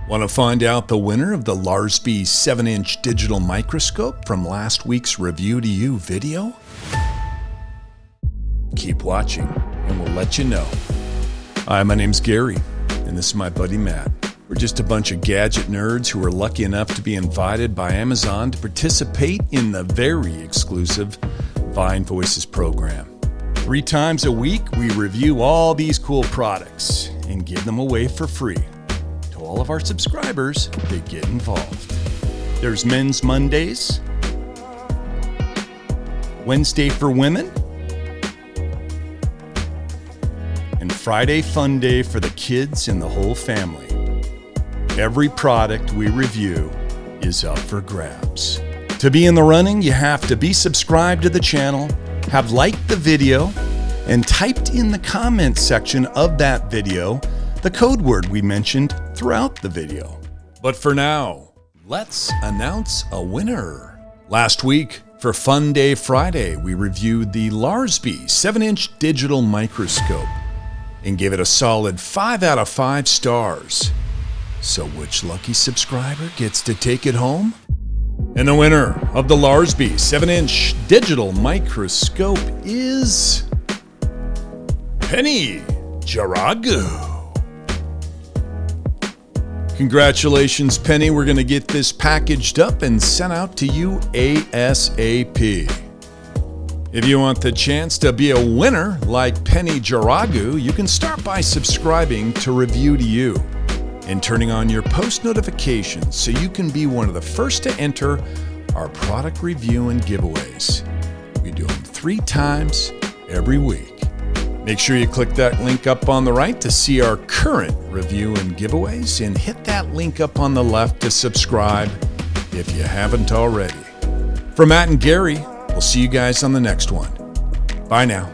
Want to find out the winner of the LARSEBEI 7-inch digital microscope from last week's Review to You video? Keep watching and we'll let you know. Hi, my name's Gary, and this is my buddy Matt. We're just a bunch of gadget nerds who are lucky enough to be invited by Amazon to participate in the very exclusive Vine Voices program. 3 times a week, we review all these cool products and give them away for free. To all of our subscribers, they get involved. There's Men's Mondays, Wednesday for Women, and Friday Fun Day for the kids and the whole family. Every product we review is up for grabs. To be in the running, you have to be subscribed to the channel, have liked the video, and typed in the comments section of that video the code word we mentioned throughout the video. But for now, let's announce a winner. Last week, for Fun Day Friday, we reviewed the LARSEBEI 7-inch digital microscope and gave it a solid 5 out of 5 stars. So which lucky subscriber gets to take it home? And the winner of the LARSEBEI 7-inch digital microscope is Penny Jauregui. Congratulations, Penny. We're going to get this packaged up and sent out to you ASAP. If you want the chance to be a winner like Penny Jauregui, you can start by subscribing to Review to You and turning on your post notifications so you can be one of the first to enter our product review and giveaways. We do them 3 times every week. Make sure you click that link up on the right to see our current review and giveaways, and hit that link up on the left to subscribe if you haven't already. For Matt and Gary, we'll see you guys on the next one. Bye now.